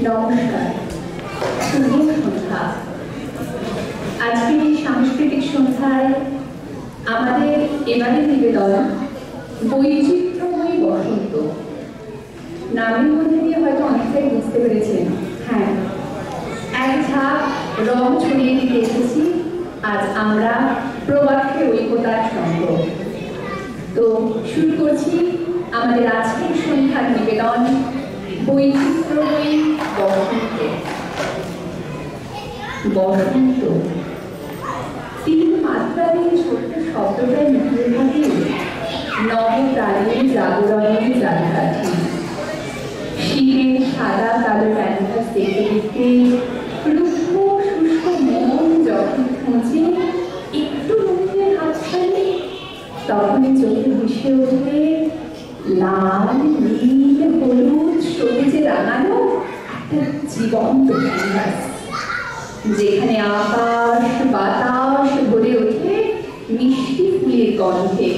নমস্কার, শুভ সন্ধ্যা। আজকে এই সাংস্কৃতিক সন্ধ্যায় আমাদের এবারে নিবেদন বৈচিত্র্যময়ী বসন্ত। নামের মধ্যে দিয়ে হয়তো অনেকটাই বুঝতে পেরেছেন। হ্যাঁ, এক ঝাঁক রং ছড়িয়ে দিতে এসেছি আজ আমরা প্রবাক্ষে ঐক্যতার সঙ্গ। তো শুরু করছি আমাদের আজকের সন্ধ্যার নিবেদন বৈচিত্র্যময়ী বসন্ত। বসন্ত তিন মাত্রা দিয়ে ছোট্ট শব্দটাই মিটিয়ে থাকে নবপ্রাণের জাগরণের জানকাঠি। শীতের সাদা কালো ক্যানভাস দেখতে দেখতে রুক্ষ শুষ্ক মন যখন খুঁজে একটু মুখে হাত ছাড়ে তখনই চোখে ভেসে ওঠে লাল, নীল, হলুদ, সবুজে রাঙানো একটা জীবন্ত ক্যানভাস, যেখানে আকাশ বাতাস ভরে ওঠে মিষ্টি ফুলের গন্ধে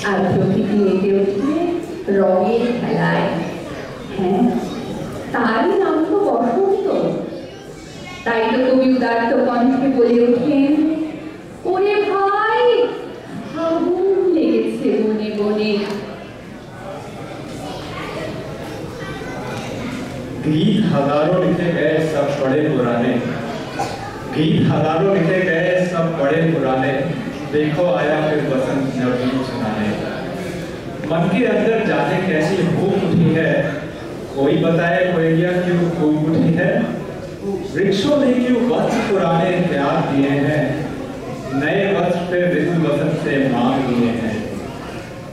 আর প্রকৃতি মেতে ওঠে রঙের খেলায়। হ্যাঁ, তারই নাম তো বসন্ত। তাই তো কবি উদাত্ত কণ্ঠে বলে ওঠেন, ওরে ভাই আগুন লেগেছে বনে বনে। गीत हजारों लिखे गए सब बड़े पुराने, गीत हजारों लिखे गए सब बड़े पुराने, देखो आया फिर बसंत नवगीत सुनाने। मन के अंदर जाने कैसी भूख उठी है, कोई बताए कोयलिया क्यों भूख उठी है। वृक्षों ने क्यों वस्त्र पुराने त्याग दिए हैं, नए वस्त्र पे ऋतु बसंत से मांग लिए हैं।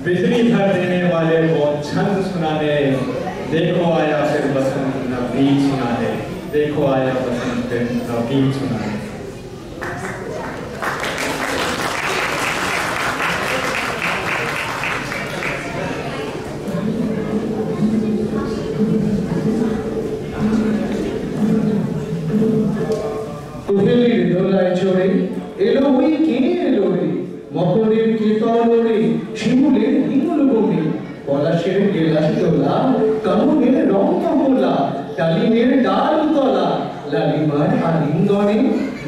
बिजली भर देने वाले वो छंद सुनाने, देखो आया फिर बसंत नवगीत सुनाने, देखो आया बसंत फिर नवगीत सुनाने। কোহেলির দোলায় চড়ে এলো ওই কে এলো রে, মকরের কীর্তন রে, শিমুলের হিমুল বনে, পলাশের গেলাস তোলা, কামনের রং কমলা, ডালিমের ডাল তলা, লালিমার আলিঙ্গনে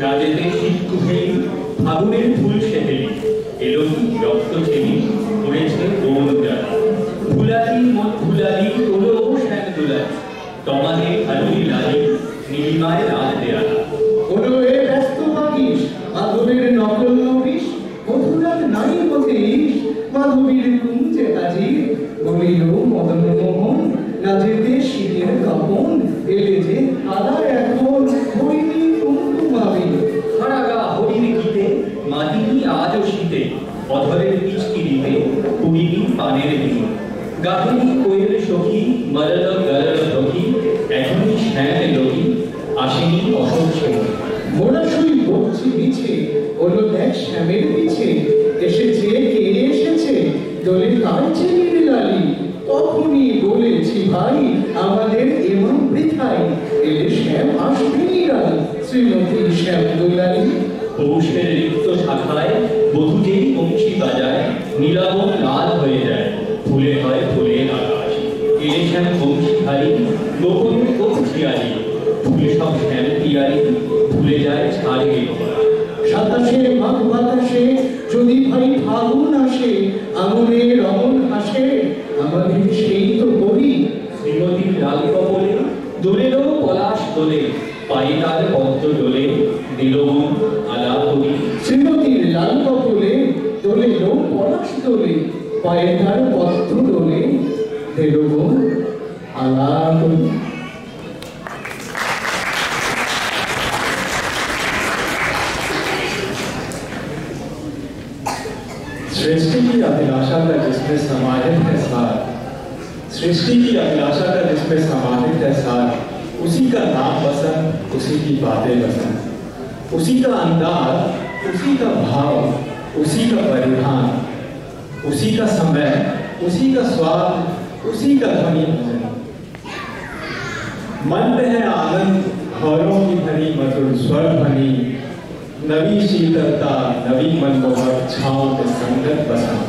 রাজেতে শীত কুহেলি, ফাগুনের ফুল সেহেলি, এলো রক্ত ছেলি, পড়েছে বন জ্বালা। ফুলালি মন ফুলালি তোলো শ্যাম দুলালি, টমাতে আলুরি লালি, নীলিমায় রাত দেয়ালা। ওলো এ ব্যস্ত বাগিস, মাধবের নকল নবিস, মধুরাত নাই হতে ইস, মাধবীর কুঞ্জে হাজির, বলিল মদন মোহন, নাচেতে শীতের কাপন, এলে যে আদা এখন হইনি কুমকুমাবি। হারাগা হরির গীতে, মাটিনি আজও শীতে, অধরের পিচকিরিতে, পুরিনি পানের দিন। গাহিনী কোয়েল সখী, মরল গরল সখী, এখনই শ্যাম লোকি, আসেনি অশোক সেন। মোরা শুই বকছি মিছে, ওলো দেখ শ্যামের পিছে, এসেছে কে এসেছে, দোলে কার চেনির লালি। তখনই বলেছি ভাই আমাদের এমন বৃথাই, এলে শ্যাম আসবেনি রানী, শ্রীমতী শ্যাম দুলালি। পৌষের রিক্ত শাখায় বধূ যেই বংশী বাজায়, নীলাবন লাল হয়ে যায়, ফুলে হয় ফুলের আকাশ। এলে শ্যাম বংশীধারী, গোপনে কৌশিয়ারি, ফুলে সব শ্যাম পিয়ারি, ভুলে যায় ছাড়ে সাতাশে মাঘ বাতাসে যদি ভাই ফাগুন আসে, আগুনে রমন হাসে, আমাদের সেই তো করি। শ্রীমতীর লাল কপলে দোলেলো পলাশ দোলে, পায়ে তার পদ্ম দোলে, দিল মন আলা করি। শ্রীমতীর লাল কপলে দোলেল পলাশ দোলে, পায়ে তার পদ্ম দোলে, দিল মন আলা করি। सृष्टि की अभिलाषा का जिसमें समाहित है सार, सृष्टि की अभिलाषा का जिसमें समाहित है सार, उसी का नाम बसंत, उसी की बातें बसंत, उसी का अंदाज, उसी का भाव, उसी का परिधान, उसी का समय, उसी का स्वाद, उसी का ध्वनि। मन में है आनंद, हौरों की भरी मधुर स्वर ध्वनि, नवी शीतलता, नवी मनमोहक छांव के संगत बसंत।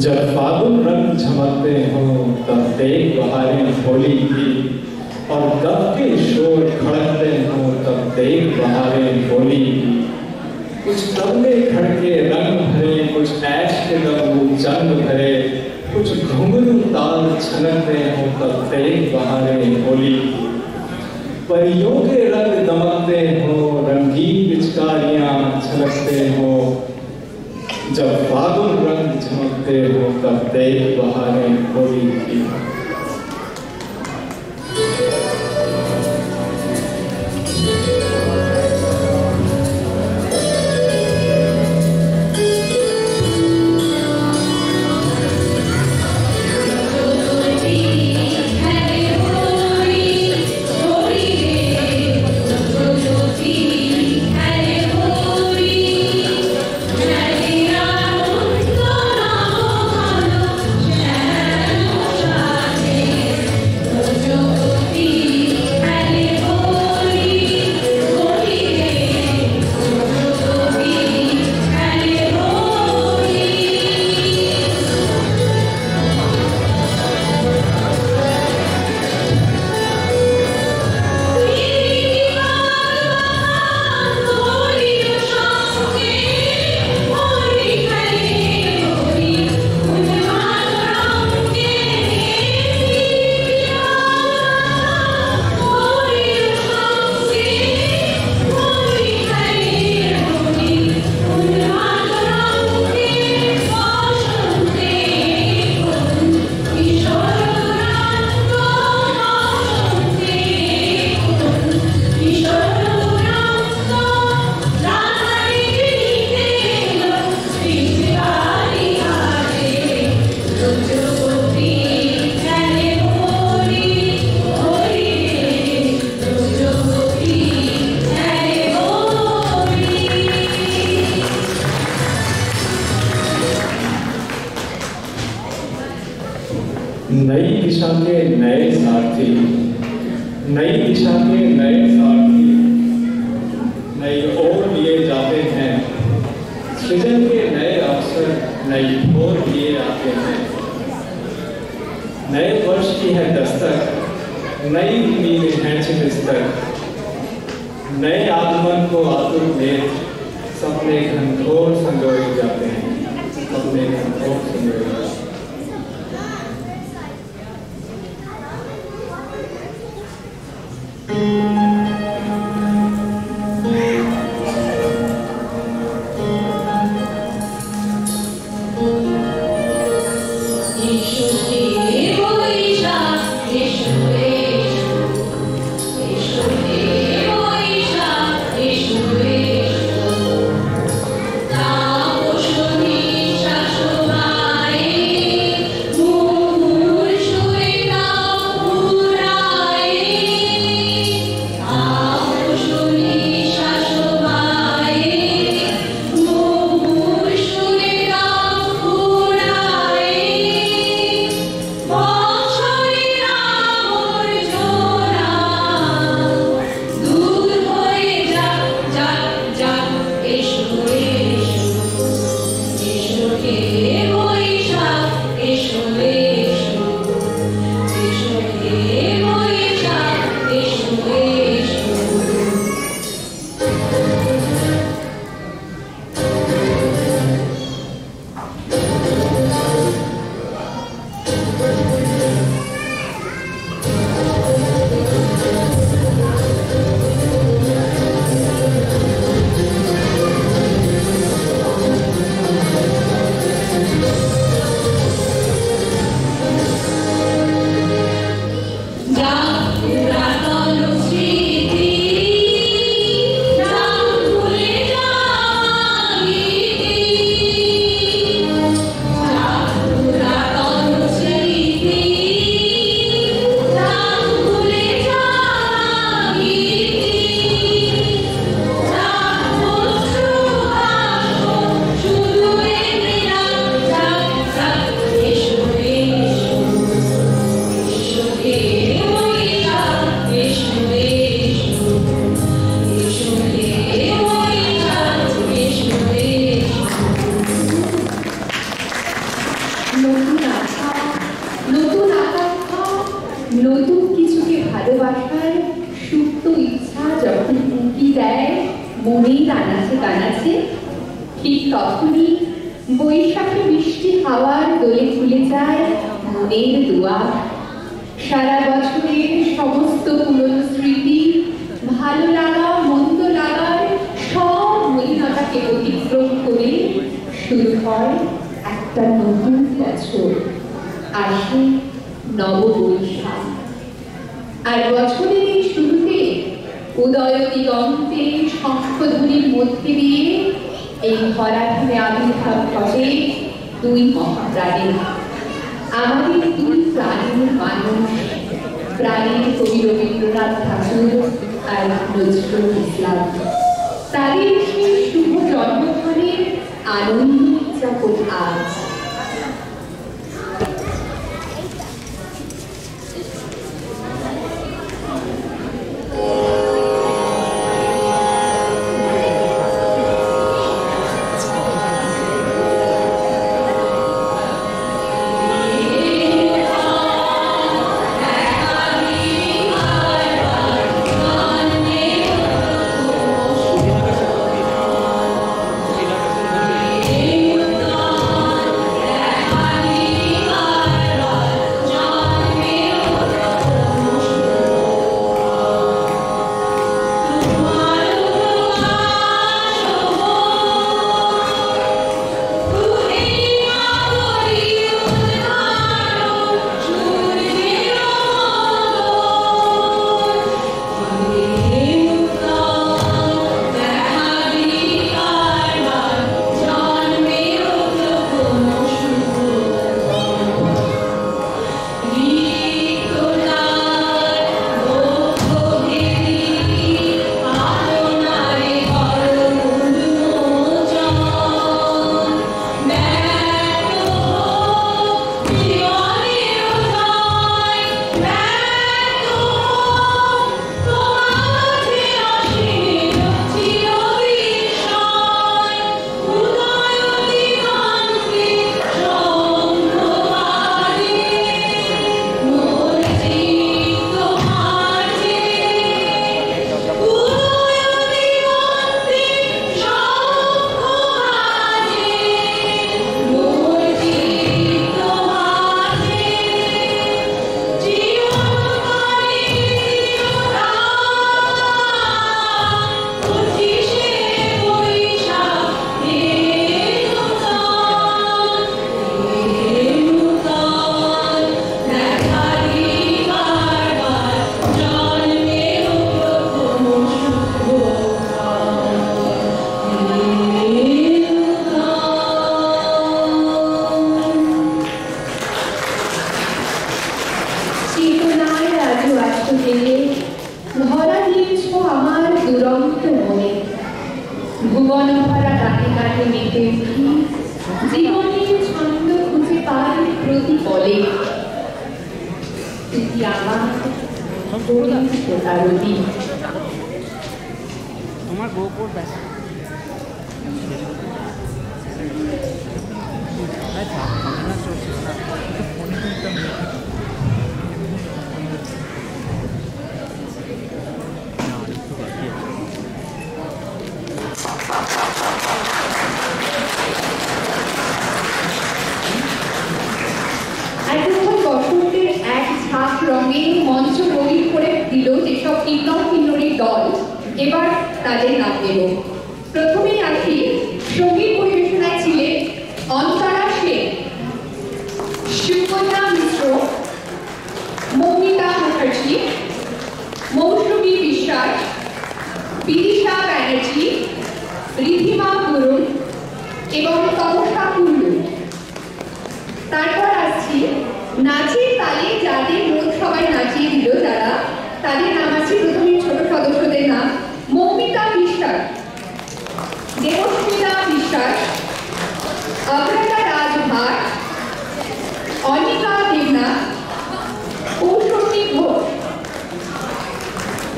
जब फागुन रंग झमकते हो तब देख बहारें होली की, और दब के शोर खड़कते हो तब देख बहारें होली की। कुछ तबले खड़के रंग भरे, कुछ ऐश के दबू जंग भरे, कुछ घुंघरू ताल छनकते हो तब देख बहारें होली की। परियों के रंग दमकते हो, रंगीन पिचकारियां छलकते हो, जब फागुन रंग झमकते हो तब देख बहारें होली की। नई दिशा के नए सारथी, नई दिशा के नए सारथी नई ओर लिए जाते हैं। सृजन के नए अवसर नई ओर लिए आते हैं। नए वर्ष की है दस्तक, नई उम्मीद है चिकित्सक। नए आगमन को आतुर देख सपने घनघोर संजोए जाते हैं, सपने घनघोर संजोए जाते हैं। Bye. মনেই আনাচে কানাচে ঠিক তখনই বৈশাখী বৃষ্টি হাওয়ার দোলে খুলে যায় মনের দুয়ার। সারা বছরের সমস্ত পুরনো স্মৃতি, ভালো লাগা মন্দ লাগার সব মলিনতাকে অতিক্রম করে শুরু হয় একটা নতুন বছর। আসে নববৈশাখ। আর বছরের এই শুরুতে উদয় দিগন্তে শঙ্খধ্বনির মধ্যে দিয়ে এই ধরাধামে আবির্ভাব ঘটে দুই মহাপ্রাণের, আমাদের দুই প্রাণীর মানুষ, প্রাণীর কবি রবীন্দ্রনাথ ঠাকুর আর নজরুল ইসলাম। তাদের সেই শুভ জন্মদিনের আনন্দ উদযাপন আজ। ভুবন ভরা কাটে কাটে মেতে উঠি, জীবনের ছন্দ খুঁজে পাই প্রতি পলে। তুই আমার প্রতারবি। তোমার গোপর ব্যাস বসন্তের এক ঝাঁক রঙে মঞ্চ রঙিন করে দিল যেসব কিন্নর কিন্নরীর দল, এবার তাদের নাম দেব। প্রথমেই আসি, সঙ্গীত পরিবেশনায় ছিলেন অন্তরা সেন, সুকন্যা মিশ্র, মৌমিতা মুখার্জি, মৌসুমী বিশ্বাস, বিদিশা ব্যানার্জি, রিধিমা গুরুং এবং তমসা কুন্ডু। তারপর আসছি নাচের তালে যাদের মন সবাই নাচিয়ে দিল, যারা তাদের নাম আছে। প্রথমে ছোট সদস্যদের নাম: মৌমিতা বিশ্বাস, দেবস্মিতা বিশ্বাস, অগ্রতা রাজ ভাট, অনিকা দেবনাথ, কৌশলী ঘোষ।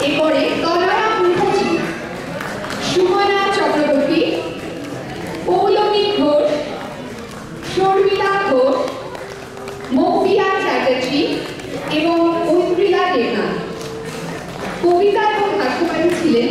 এরপরে তনয়া মুখার্জি, সুমনা চক্রবর্তী, পৌলমী ঘোষ, শর্মিলা ঘোষ, মৌপিয়া চ্যাটার্জি এবং ঐন্দ্রিলা দেবনাথ। কবিতা এবং হাস্যবাদী ছিলেন